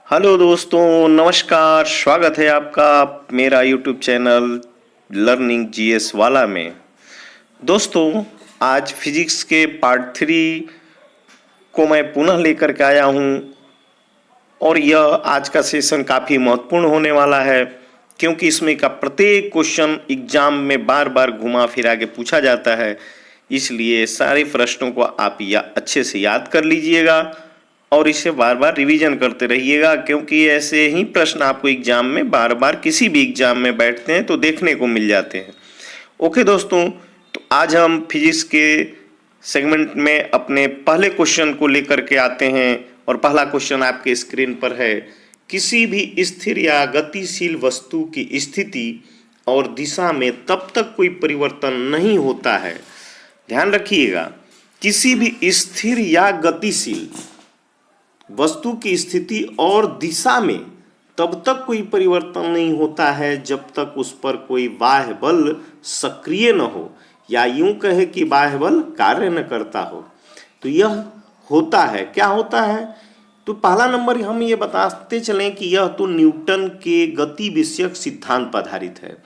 Hello दोस्तों, नमस्कार। स्वागत है आपका मेरा यूट्यूब चैनल लर्निंग जीएस वाला में। दोस्तों, आज फिजिक्स के पार्ट 3 को मैं पुनः लेकर के आया हूँ और यह आज का सेशन काफ़ी महत्वपूर्ण होने वाला है, क्योंकि इसमें का प्रत्येक क्वेश्चन एग्जाम में बार बार घुमा फिरा के पूछा जाता है। इसलिए सारे प्रश्नों को आप अच्छे से याद कर लीजिएगा और इसे बार बार रिवीजन करते रहिएगा, क्योंकि ऐसे ही प्रश्न आपको एग्जाम में बार बार किसी भी एग्जाम में बैठते हैं तो देखने को मिल जाते हैं। ओके दोस्तों, तो आज हम फिजिक्स के सेगमेंट में अपने पहले क्वेश्चन को लेकर के आते हैं और पहला क्वेश्चन आपके स्क्रीन पर है। किसी भी स्थिर या गतिशील वस्तु की स्थिति और दिशा में तब तक कोई परिवर्तन नहीं होता है। ध्यान रखिएगा, किसी भी स्थिर या गतिशील वस्तु की स्थिति और दिशा में तब तक कोई परिवर्तन नहीं होता है जब तक उस पर कोई बाह्य बल सक्रिय न हो, या यूं कहे कि बाह्य बल कार्य न करता हो। तो यह होता है, क्या होता है? तो पहला नंबर हम ये बताते चलें कि यह तो न्यूटन के गति विषयक सिद्धांत पर आधारित है।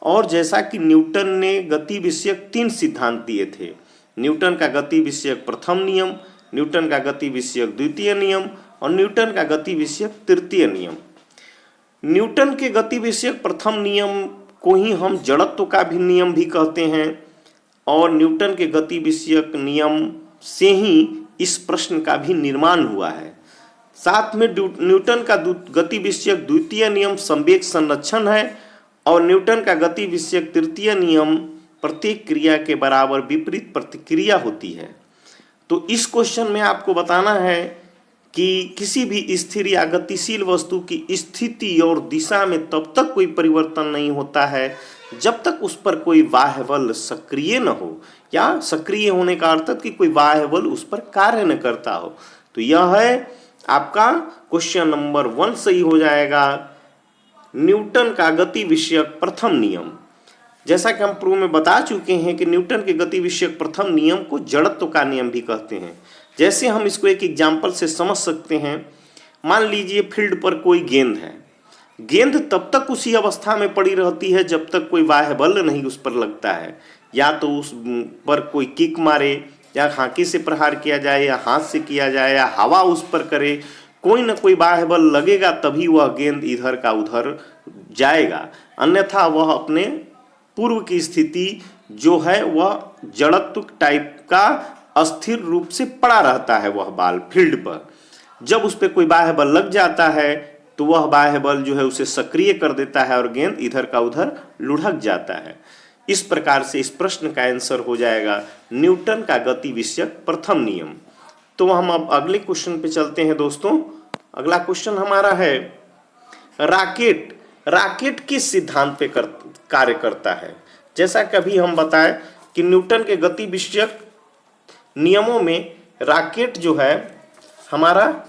और जैसा कि न्यूटन ने गति विषयक 3 सिद्धांत दिए थे, न्यूटन का गति विषयक प्रथम नियम, न्यूटन का गति विषयक द्वितीय नियम और न्यूटन का गति विषयक तृतीय नियम। न्यूटन के गति विषयक प्रथम नियम को ही हम जड़त्व का भी नियम भी कहते हैं, और न्यूटन के गति विषयक नियम से ही इस प्रश्न का भी निर्माण हुआ है। साथ में न्यूटन का गति विषयक द्वितीय नियम संवेग संरक्षण है, और न्यूटन का गति विषयक तृतीय नियम प्रत्येक क्रिया के बराबर विपरीत प्रतिक्रिया होती है। तो इस क्वेश्चन में आपको बताना है कि किसी भी स्थिर या गतिशील वस्तु की स्थिति और दिशा में तब तक कोई परिवर्तन नहीं होता है जब तक उस पर कोई बाह्य बल सक्रिय न हो, या सक्रिय होने का अर्थ कि कोई बाह्य बल उस पर कार्य न करता हो। तो यह है आपका क्वेश्चन नंबर 1 सही हो जाएगा, न्यूटन का गति विषयक प्रथम नियम। जैसा कि हम पूर्व में बता चुके हैं कि न्यूटन के गति विषयक प्रथम नियम को जड़त्व का नियम भी कहते हैं। जैसे हम इसको एक एग्जाम्पल से समझ सकते हैं। मान लीजिए फील्ड पर कोई गेंद है, गेंद तब तक उसी अवस्था में पड़ी रहती है जब तक कोई बाह्य बल नहीं उस पर लगता है, या तो उस पर कोई किक मारे, या हांकी से प्रहार किया जाए, या हाथ से किया जाए, या हवा उस पर करे, कोई ना कोई बाह्य बल लगेगा तभी वह गेंद इधर का उधर जाएगा, अन्यथा वह अपने पूर्व की स्थिति जो है वह जड़त्व टाइप का अस्थिर रूप से पड़ा रहता है। वह बॉल फील्ड पर जब उस पर कोई बाह्य बल लग जाता है तो वह बाह्य बल जो है उसे सक्रिय कर देता है और गेंद इधर का उधर लुढ़क जाता है। इस प्रकार से इस प्रश्न का आंसर हो जाएगा न्यूटन का गति विषयक प्रथम नियम। तो हम अब अगले क्वेश्चन पे चलते हैं दोस्तों। अगला क्वेश्चन हमारा है, राकेट किस सिद्धांत पे कार्य करता है। जैसा कभी हम बताएं कि न्यूटन के गति विषयक नियमों में राकेट जो है हमारा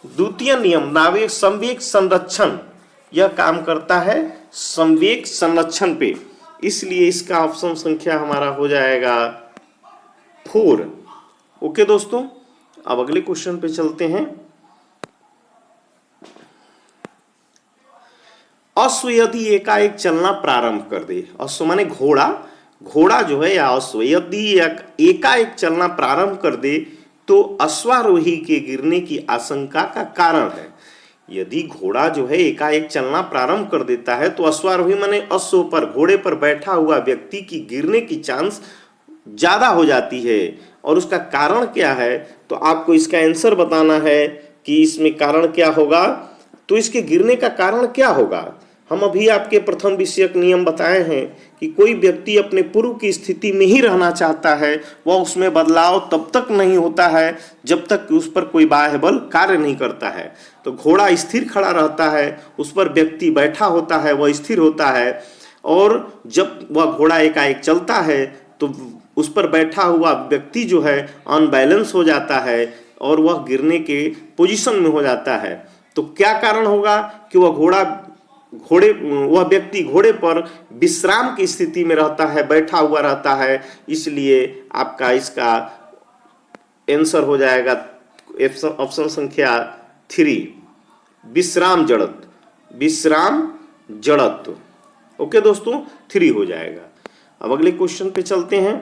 द्वितीय नियम नावेग संवेग संरक्षण, यह काम करता है संवेग संरक्षण पे, इसलिए इसका ऑप्शन संख्या हमारा हो जाएगा 4। ओके दोस्तों, अब अगले क्वेश्चन पे चलते हैं। अश्व यदि एकाएक चलना प्रारंभ कर दे, अश्व माने घोड़ा जो है या अश्व यदि एकाएक चलना प्रारंभ कर दे तो अश्वारोही के गिरने की आशंका का कारण है। यदि घोड़ा जो है एकाएक चलना प्रारंभ कर देता है तो अश्वारोही माने अश्व पर घोड़े पर बैठा हुआ व्यक्ति की गिरने की चांस ज्यादा हो जाती है। और उसका कारण क्या है, तो आपको इसका आंसर बताना है कि इसमें कारण क्या होगा। तो इसके गिरने का कारण क्या होगा, हम अभी आपके प्रथम विषयक नियम बताए हैं कि कोई व्यक्ति अपने पूर्व की स्थिति में ही रहना चाहता है, वह उसमें बदलाव तब तक नहीं होता है जब तक कि उस पर कोई बाह्य बल कार्य नहीं करता है। तो घोड़ा स्थिर खड़ा रहता है, उस पर व्यक्ति बैठा होता है, वह स्थिर होता है, और जब वह घोड़ा एकाएक चलता है तो उस पर बैठा हुआ व्यक्ति जो है अनबैलेंस हो जाता है और वह गिरने के पोजीशन में हो जाता है। तो क्या कारण होगा कि वह व्यक्ति घोड़े पर विश्राम की स्थिति में रहता है, बैठा हुआ रहता है, इसलिए आपका इसका आंसर हो जाएगा ऑप्शन संख्या 3। विश्राम जड़त्व, विश्राम जड़त्व। ओके दोस्तों, 3 हो जाएगा। अब अगले क्वेश्चन पे चलते हैं।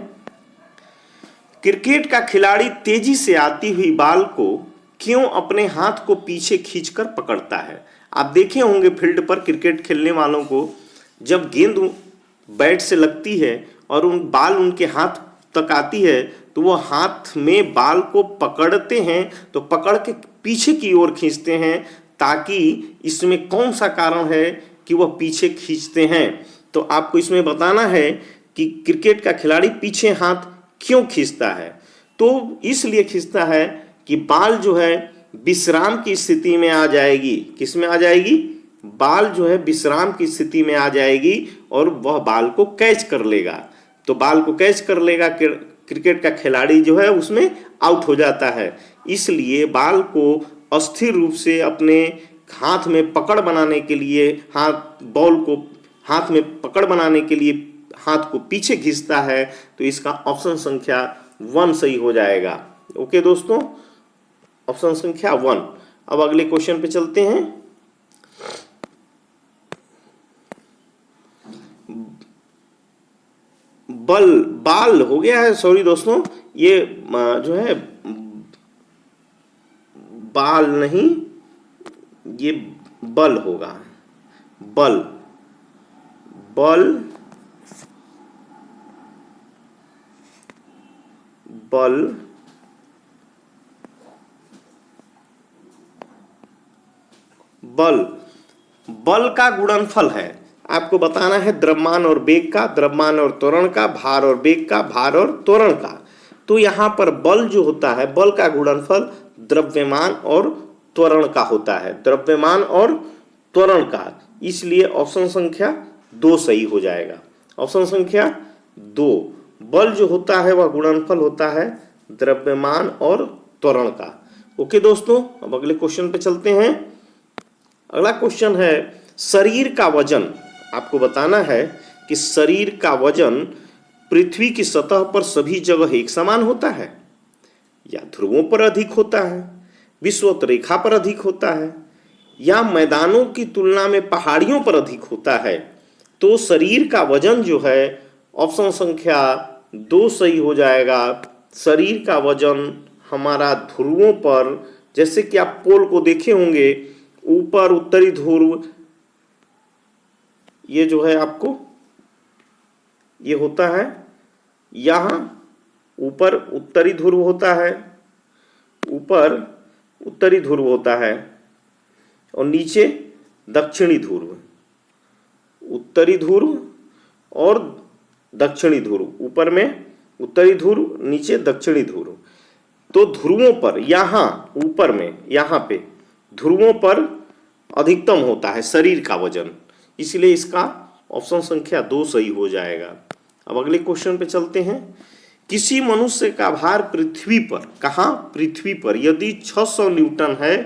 क्रिकेट का खिलाड़ी तेजी से आती हुई बॉल को क्यों अपने हाथ को पीछे खींचकर पकड़ता है? आप देखे होंगे फील्ड पर क्रिकेट खेलने वालों को जब गेंद बैट से लगती है और उन बॉल उनके हाथ तक आती है तो वो हाथ में बॉल को पकड़ते हैं, तो पकड़ के पीछे की ओर खींचते हैं, ताकि इसमें कौन सा कारण है कि वह पीछे खींचते हैं। तो आपको इसमें बताना है कि क्रिकेट का खिलाड़ी पीछे हाथ क्यों खींचता है। तो इसलिए खींचता है कि बॉल जो है विश्राम की स्थिति में आ जाएगी। किस में आ जाएगी? बॉल जो है विश्राम की स्थिति में आ जाएगी और वह बॉल को कैच कर लेगा। तो बॉल को कैच कर लेगा, क्रिकेट का खिलाड़ी जो है उसमें आउट हो जाता है। इसलिए बॉल को अस्थिर रूप से अपने हाथ में पकड़ बनाने के लिए, बॉल को हाथ में पकड़ बनाने के लिए हाथ को पीछे खींचता है। तो इसका ऑप्शन संख्या 1 सही हो जाएगा। ओके दोस्तों, ऑप्शन संख्या 1। अब अगले क्वेश्चन पे चलते हैं। बाल हो गया है, सॉरी दोस्तों, ये जो है बाल नहीं, ये बल होगा। बल, बल, बल, बल, बल का गुणनफल है। आपको बताना है द्रव्यमान और वेग का, द्रव्यमान और त्वरण का, भार और वेग का, भार और त्वरण का। तो यहाँ पर बल जो होता है, बल का गुणनफल द्रव्यमान और त्वरण का होता है, द्रव्यमान और त्वरण का। इसलिए ऑप्शन संख्या 2 सही हो जाएगा। ऑप्शन संख्या 2, बल जो होता है वह गुणनफल होता है द्रव्यमान और त्वरण का। ओके दोस्तों, अब अगले क्वेश्चन पे चलते हैं। अगला क्वेश्चन है, शरीर का वजन। आपको बताना है कि शरीर का वजन पृथ्वी की सतह पर सभी जगह एक समान होता है, या ध्रुवों पर अधिक होता है, विषुवत रेखा पर अधिक होता है, या मैदानों की तुलना में पहाड़ियों पर अधिक होता है। तो शरीर का वजन जो है ऑप्शन संख्या 2 सही हो जाएगा। शरीर का वजन हमारा ध्रुवों पर, जैसे कि आप पोल को देखे होंगे, ऊपर उत्तरी ध्रुव, ये जो है आपको ये होता है, यहाँ ऊपर उत्तरी ध्रुव होता है, ऊपर उत्तरी ध्रुव होता है और नीचे दक्षिणी ध्रुव। उत्तरी ध्रुव और दक्षिणी ध्रुव, ऊपर में उत्तरी ध्रुव, नीचे दक्षिणी ध्रुव। तो ध्रुवों पर, यहाँ ऊपर में, यहाँ पे ध्रुवों पर अधिकतम होता है शरीर का वजन, इसलिए इसका ऑप्शन संख्या 2 सही हो जाएगा। अब अगले क्वेश्चन पे चलते हैं। किसी मनुष्य का भार पृथ्वी पर, कहाँ? पृथ्वी पर यदि 600 न्यूटन है,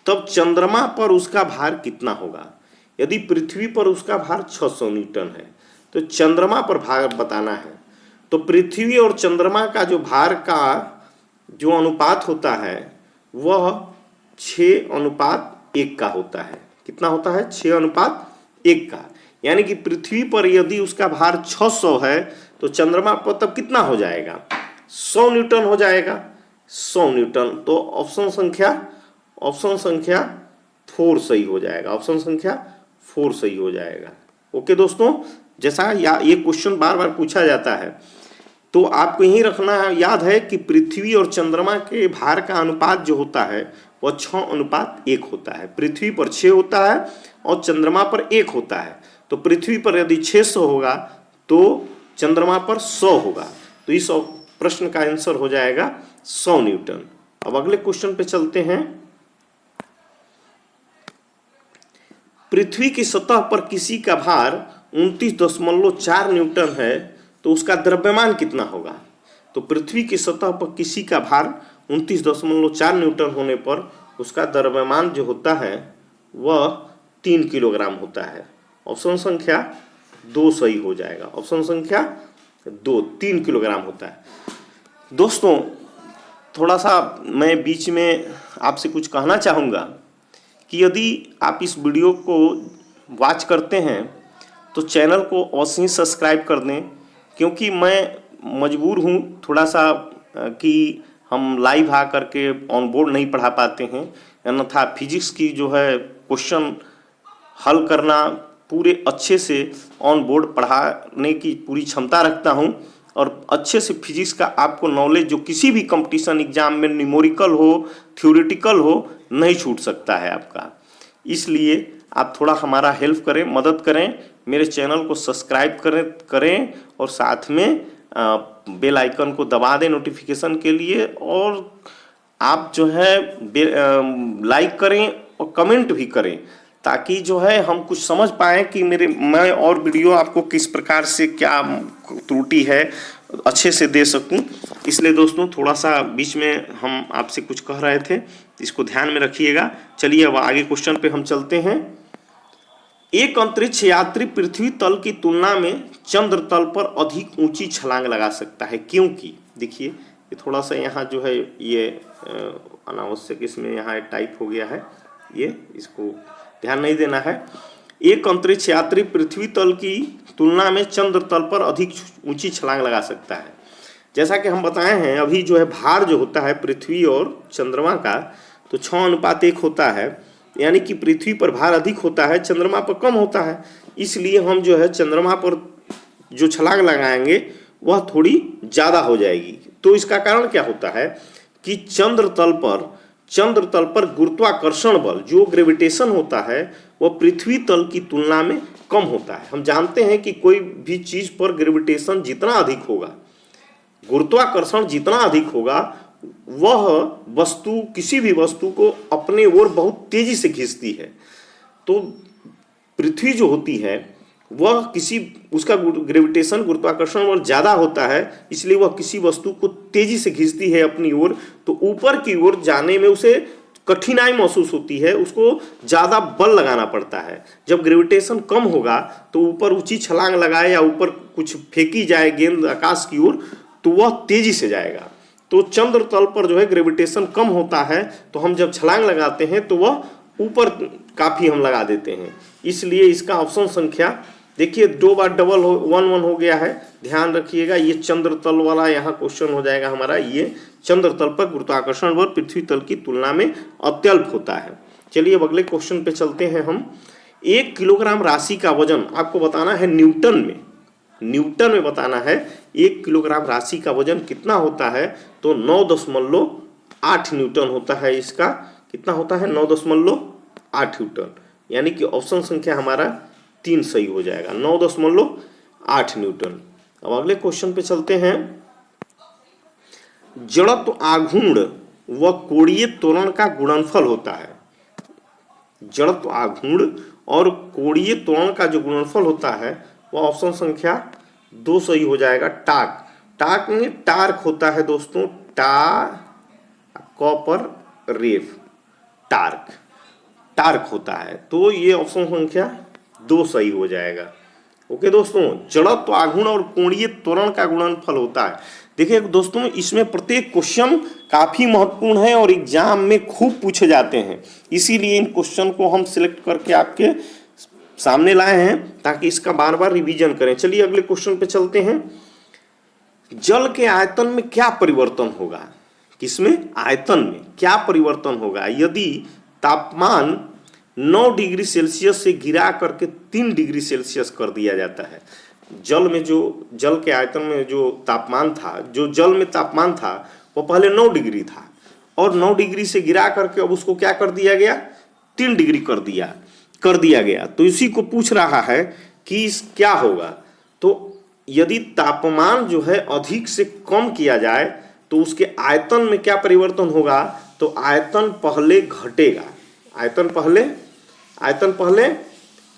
तब चंद्रमा पर उसका भार कितना होगा? यदि पृथ्वी पर उसका भार 600 न्यूटन है तो चंद्रमा पर भार बताना है। तो पृथ्वी और चंद्रमा का जो भार का जो अनुपात होता है वह 6:1 का होता है। कितना होता है? 6:1 का। यानी कि पृथ्वी पर यदि उसका भार 600 है तो चंद्रमा पर तब कितना हो जाएगा? 100 न्यूटन हो जाएगा। 100 न्यूटन। तो ऑप्शन संख्या 4 सही हो जाएगा। ऑप्शन संख्या 4 सही हो जाएगा। ओके दोस्तों, जैसा ये क्वेश्चन बार बार पूछा जाता है तो आपको यही रखना याद है कि पृथ्वी और चंद्रमा के भार का अनुपात जो होता है वह 6:1 होता है। पृथ्वी पर 6 होता है और चंद्रमा पर 1 होता है। तो पृथ्वी पर यदि 600 होगा तो चंद्रमा पर 100 होगा। तो इस प्रश्न का आंसर हो जाएगा 100 न्यूटन। अब अगले क्वेश्चन पे चलते हैं। पृथ्वी की सतह पर किसी का भार 29.4 न्यूटन है तो उसका द्रव्यमान कितना होगा? तो पृथ्वी की सतह पर किसी का भार 29.4 न्यूटन होने पर उसका द्रव्यमान जो होता है वह 3 किलोग्राम होता है। ऑप्शन संख्या 2 सही हो जाएगा। ऑप्शन संख्या 2, 3 किलोग्राम होता है। दोस्तों, थोड़ा सा मैं बीच में आपसे कुछ कहना चाहूँगा कि यदि आप इस वीडियो को वॉच करते हैं तो चैनल को अवश्य ही सब्सक्राइब कर दें, क्योंकि मैं मजबूर हूँ थोड़ा सा कि हम लाइव आ करके ऑन बोर्ड नहीं पढ़ा पाते हैं, अन्यथा फिजिक्स की जो है क्वेश्चन हल करना पूरे अच्छे से ऑन बोर्ड पढ़ाने की पूरी क्षमता रखता हूं, और अच्छे से फिजिक्स का आपको नॉलेज जो किसी भी कंपटीशन एग्जाम में न्यूमेरिकल हो, थ्योरेटिकल हो, नहीं छूट सकता है आपका। इसलिए आप थोड़ा हमारा हेल्प करें, मदद करें, मेरे चैनल को सब्सक्राइब करें और साथ में बेल आइकन को दबा दें नोटिफिकेशन के लिए, और आप जो है लाइक करें और कमेंट भी करें, ताकि जो है हम कुछ समझ पाएँ कि मैं और वीडियो आपको किस प्रकार से क्या त्रुटि है अच्छे से दे सकूं। इसलिए दोस्तों थोड़ा सा बीच में हम आपसे कुछ कह रहे थे, इसको ध्यान में रखिएगा। चलिए अब आगे क्वेश्चन पे हम चलते हैं। एक अंतरिक्ष यात्री पृथ्वी तल की तुलना में चंद्र तल पर अधिक ऊंची छलांग लगा सकता है, क्योंकि देखिए ये थोड़ा सा यहाँ जो है ये अनावश्यक इसमें यहाँ टाइप हो गया है, ये इसको ध्यान नहीं देना है। एक अंतरिक्ष यात्री पृथ्वी तल की तुलना में चंद्र तल पर अधिक ऊंची छलांग लगा सकता है। जैसा कि हम बताए हैं, अभी जो है भार जो होता है पृथ्वी और चंद्रमा का तो 6:1 होता है, यानी कि पृथ्वी पर भार अधिक होता है, चंद्रमा पर कम होता है। इसलिए हम जो है चंद्रमा पर जो छलांग लगाएंगे वह थोड़ी ज़्यादा हो जाएगी। तो इसका कारण क्या होता है कि चंद्र तल पर गुरुत्वाकर्षण बल जो ग्रेविटेशन होता है वह पृथ्वी तल की तुलना में कम होता है। हम जानते हैं कि कोई भी चीज़ पर ग्रेविटेशन जितना अधिक होगा, गुरुत्वाकर्षण जितना अधिक होगा, वह वस्तु किसी भी वस्तु को अपने ओर बहुत तेजी से खींचती है। तो पृथ्वी जो होती है वह उसका ग्रेविटेशन गुरुत्वाकर्षण बल ज़्यादा होता है, इसलिए वह किसी वस्तु को तेजी से खींचती है अपनी ओर। तो ऊपर की ओर जाने में उसे कठिनाई महसूस होती है, उसको ज़्यादा बल लगाना पड़ता है। जब ग्रेविटेशन कम होगा तो ऊपर ऊंची छलांग लगाए या ऊपर कुछ फेंकी जाए गेंद आकाश की ओर तो वह तेजी से जाएगा। तो चंद्र तल पर जो है ग्रेविटेशन कम होता है, तो हम जब छलांग लगाते हैं तो वह ऊपर काफ़ी हम लगा देते हैं। इसलिए इसका ऑप्शन संख्या देखिए 2 बार डबल 1 हो गया है, ध्यान रखिएगा। ये चंद्र तल वाला यहाँ क्वेश्चन हो जाएगा हमारा। ये चंद्र तल पर गुरुत्वाकर्षण बल पृथ्वी तल की तुलना में अत्यल्प होता है। चलिए अब अगले क्वेश्चन पे चलते हैं हम। 1 किलोग्राम राशि का वजन आपको बताना है न्यूटन में बताना है। 1 किलोग्राम राशि का वजन कितना होता है, तो 9.8 न्यूटन होता है। इसका कितना होता है, 9.8 न्यूटन, यानी कि ऑप्शन संख्या हमारा 3 सही हो जाएगा, 9.8 न्यूटन। अब अगले क्वेश्चन पे चलते हैं। जड़त्व आघूर्ण व कोणीय त्वरण का गुणनफल होता है। जड़त्व आघूर्ण और कोणीय त्वरण का जो गुणनफल होता है वह ऑप्शन संख्या 2 सही हो जाएगा। टार्क में टार्क होता है दोस्तों, कॉपर रेफ, टार्क होता है, तो ये ऑप्शन संख्या 2 सही हो जाएगा। ओके दोस्तों, जड़त्व आघूर्ण और कोणीय त्वरण का गुणनफल होता है। देखिए दोस्तों, इसमें प्रत्येक क्वेश्चन काफी महत्वपूर्ण है और एग्जाम में खूब पूछे जाते हैं, इसीलिए इन क्वेश्चन को हम सिलेक्ट करके आपके सामने लाए हैं ताकि इसका बार बार रिवीजन करें। चलिए अगले क्वेश्चन पे चलते हैं। जल के आयतन में क्या परिवर्तन होगा, किसमें, आयतन में क्या परिवर्तन होगा यदि तापमान 9 डिग्री सेल्सियस से गिरा करके 3 डिग्री सेल्सियस कर दिया जाता है। जल के आयतन में जो तापमान था, जो जल में तापमान था वो पहले 9 डिग्री था और 9 डिग्री से गिरा करके अब उसको क्या कर दिया गया, 3 डिग्री कर दिया गया। तो इसी को पूछ रहा है कि क्या होगा। तो यदि तापमान जो है अधिक से कम किया जाए तो उसके आयतन में क्या परिवर्तन होगा, तो आयतन पहले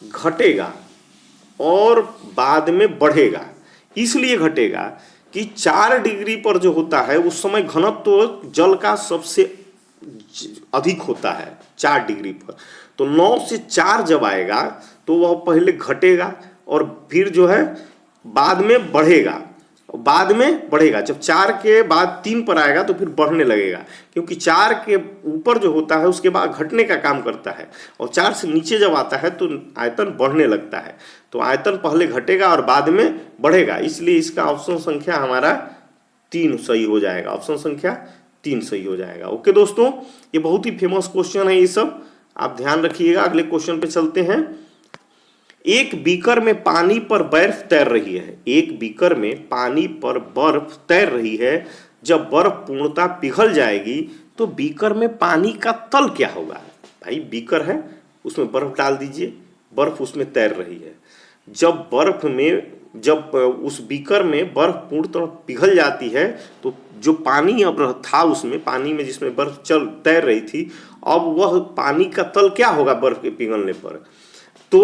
घटेगा और बाद में बढ़ेगा। इसलिए घटेगा कि 4 डिग्री पर जो होता है उस समय घनत्व तो जल का सबसे अधिक होता है 4 डिग्री पर। तो 9 से 4 जब आएगा तो वह पहले घटेगा और फिर जो है बाद में बढ़ेगा। बाद में बढ़ेगा। जब 4 के बाद 3 पर आएगा तो फिर बढ़ने लगेगा, क्योंकि 4 के ऊपर जो होता है उसके बाद घटने का काम करता है, और 4 से नीचे जब आता है तो आयतन बढ़ने लगता है। तो आयतन पहले घटेगा और बाद में बढ़ेगा, इसलिए इसका ऑप्शन संख्या हमारा 3 सही हो जाएगा। ऑप्शन संख्या 3 सही हो जाएगा। ओके दोस्तों, ये बहुत ही फेमस क्वेश्चन है, ये सब आप ध्यान रखिएगा। अगले क्वेश्चन पे चलते हैं। एक बीकर में पानी पर बर्फ तैर रही है। एक बीकर में पानी पर बर्फ तैर रही है। जब बर्फ पूर्णतः पिघल जाएगी तो बीकर में पानी का तल क्या होगा? भाई बीकर है, उसमें बर्फ डाल दीजिए, बर्फ उसमें तैर रही है। जब उस बीकर में बर्फ पूर्णतः पिघल जाती है तो जो पानी अब था उसमें, पानी में जिसमें बर्फ तैर रही थी, अब वह पानी का तल क्या होगा बर्फ के पिघलने पर? तो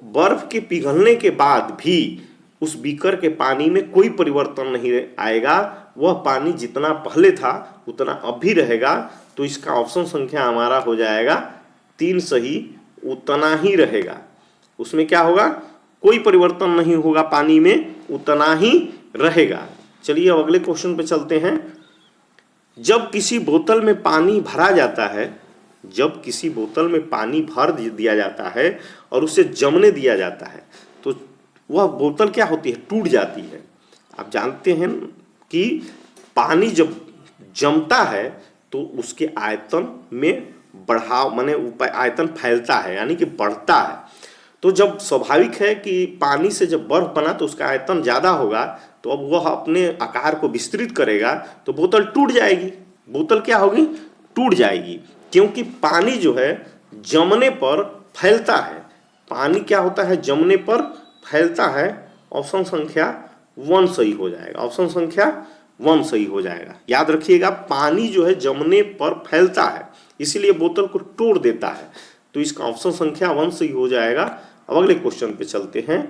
बर्फ के पिघलने के बाद भी उस बीकर के पानी में कोई परिवर्तन नहीं आएगा, वह पानी जितना पहले था उतना अब भी रहेगा। तो इसका ऑप्शन संख्या हमारा हो जाएगा 3 सही, उतना ही रहेगा। उसमें क्या होगा? कोई परिवर्तन नहीं होगा, पानी में उतना ही रहेगा। चलिए अब अगले क्वेश्चन पे चलते हैं। जब किसी बोतल में पानी भरा जाता है, जब किसी बोतल में पानी भर दिया जाता है और उसे जमने दिया जाता है तो वह बोतल क्या होती है? टूट जाती है। आप जानते हैं कि पानी जब जमता है तो उसके आयतन में बढ़ाव, माने आयतन फैलता है, यानी कि बढ़ता है। तो जब स्वाभाविक है कि पानी से जब बर्फ बना तो उसका आयतन ज़्यादा होगा, तो अब वह अपने आकार को विस्तृत करेगा तो बोतल टूट जाएगी। बोतल क्या होगी? टूट जाएगी, क्योंकि पानी जो है जमने पर फैलता है। पानी क्या होता है? जमने पर फैलता है। ऑप्शन संख्या 1 सही हो जाएगा। ऑप्शन संख्या 1 सही हो जाएगा। याद रखिएगा, पानी जो है जमने पर फैलता है, इसीलिए बोतल को तोड़ देता है। तो इसका ऑप्शन संख्या 1 सही हो जाएगा। अब अगले क्वेश्चन पे चलते हैं।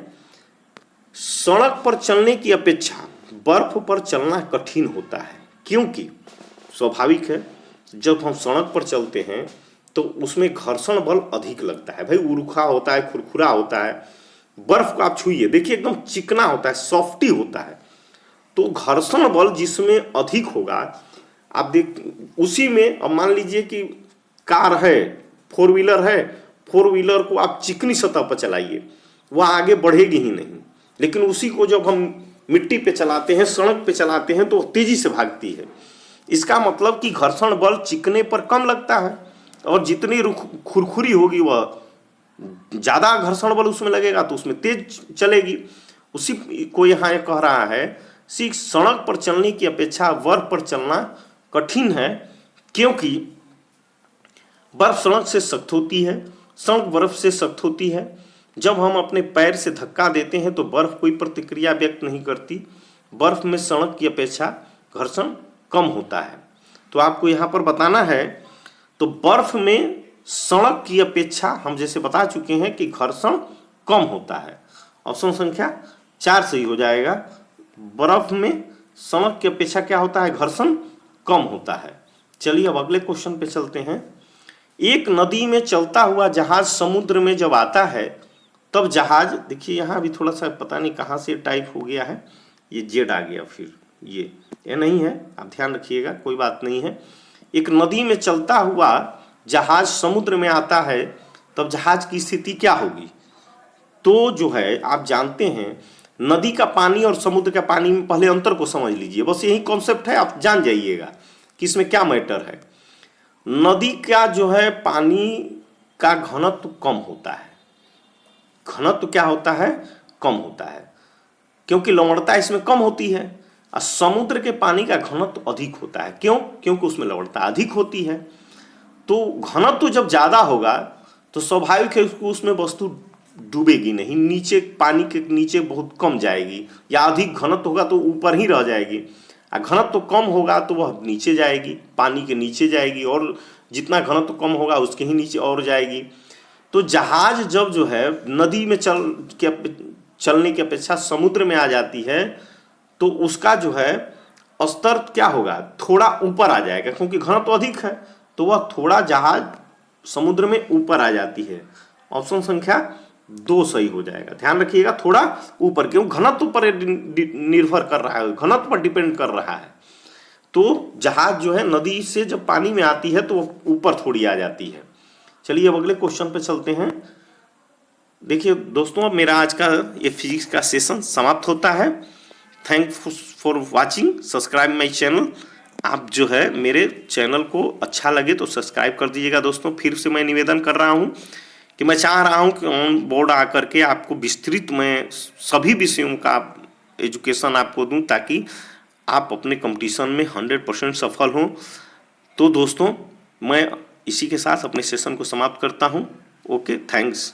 सड़क पर चलने की अपेक्षा बर्फ पर चलना कठिन होता है, क्योंकि स्वाभाविक है जब हम सड़क पर चलते हैं तो उसमें घर्षण बल अधिक लगता है। भाई उरुखा होता है, खुरखुरा होता है। बर्फ को आप छुइए, देखिए एकदम चिकना होता है, सॉफ्टी होता है। तो घर्षण बल जिसमें अधिक होगा, आप देख उसी में, अब मान लीजिए कि कार है, 4 व्हीलर है, 4 व्हीलर को आप चिकनी सतह पर चलाइए, वह आगे बढ़ेगी ही नहीं। लेकिन उसी को जब हम मिट्टी पे चलाते हैं, सड़क पे चलाते हैं, तो तेजी से भागती है। इसका मतलब कि घर्षण बल चिकने पर कम लगता है, और जितनी खुरखुरी होगी वह ज़्यादा घर्षण बल उसमें लगेगा, तो उसमें तेज चलेगी। उसी को यहाँ कह रहा है कि सड़क पर चलने की अपेक्षा बर्फ पर चलना कठिन है, क्योंकि बर्फ सड़क से सख्त होती है, सड़क बर्फ से सख्त होती है। जब हम अपने पैर से धक्का देते हैं तो बर्फ कोई प्रतिक्रिया व्यक्त नहीं करती। बर्फ में सड़क की अपेक्षा घर्षण कम होता है। तो आपको यहाँ पर बताना है, तो बर्फ में सड़क की अपेक्षा हम जैसे बता चुके हैं कि घर्षण कम होता है। ऑप्शन संख्या 4 सही हो जाएगा। बर्फ में सड़क की अपेक्षा क्या होता है? घर्षण कम होता है। चलिए अब अगले क्वेश्चन पे चलते हैं। एक नदी में चलता हुआ जहाज समुद्र में जब आता है तब जहाज, देखिए यहाँ भी थोड़ा सा पता नहीं कहाँ से टाइप हो गया है, ये जेड आ गया, फिर ये नहीं है, आप ध्यान रखिएगा, कोई बात नहीं है। एक नदी में चलता हुआ जहाज समुद्र में आता है तब जहाज की स्थिति क्या होगी? तो जो है आप जानते हैं, नदी का पानी और समुद्र का पानी में पहले अंतर को समझ लीजिए, बस यही कॉन्सेप्ट है, आप जान जाइएगा कि इसमें क्या मैटर है। नदी का जो है पानी का घनत्व कम होता है। घनत्व क्या होता है? कम होता है, क्योंकि लवणता इसमें कम होती है। और समुद्र के पानी का घनत्व अधिक होता है। क्यों? क्योंकि उसमें लवणता अधिक होती है। तो घनत्व जब ज़्यादा होगा तो स्वाभाविक है कि उसमें वस्तु डूबेगी नहीं, नीचे पानी के नीचे बहुत कम जाएगी, या अधिक घनत्व होगा तो ऊपर ही रह जाएगी, और घनत्व कम होगा तो वह नीचे जाएगी, पानी के नीचे जाएगी, और जितना घनत्व कम होगा उसके ही नीचे और जाएगी। तो जहाज जब जो है नदी में चलने की अपेक्षा समुद्र में आ जाती है तो उसका जो है स्तर क्या होगा? थोड़ा ऊपर आ जाएगा, क्योंकि घनत्व अधिक है, तो वह थोड़ा जहाज समुद्र में ऊपर आ जाती है। ऑप्शन संख्या 2 सही हो जाएगा। ध्यान रखिएगा, थोड़ा ऊपर, क्यों घनत्व पर निर्भर कर रहा है, घनत्व पर डिपेंड कर रहा है। तो जहाज जो है नदी से जब पानी में आती है तो ऊपर थोड़ी आ जाती है। चलिए अब अगले क्वेश्चन पे चलते हैं। देखिए दोस्तों, अब मेरा आज का ये फिजिक्स का सेशन समाप्त होता है। Thanks for watching, subscribe my channel. आप जो है मेरे चैनल को अच्छा लगे तो सब्सक्राइब कर दीजिएगा दोस्तों। फिर से मैं निवेदन कर रहा हूँ कि मैं चाह रहा हूँ कि ऑन बोर्ड आकर के आपको विस्तृत मैं सभी विषयों का एजुकेशन आपको दूं, ताकि आप अपने कंपटीशन में 100% सफल हों। तो दोस्तों, मैं इसी के साथ अपने सेशन को समाप्त करता हूँ। Okay, thanks.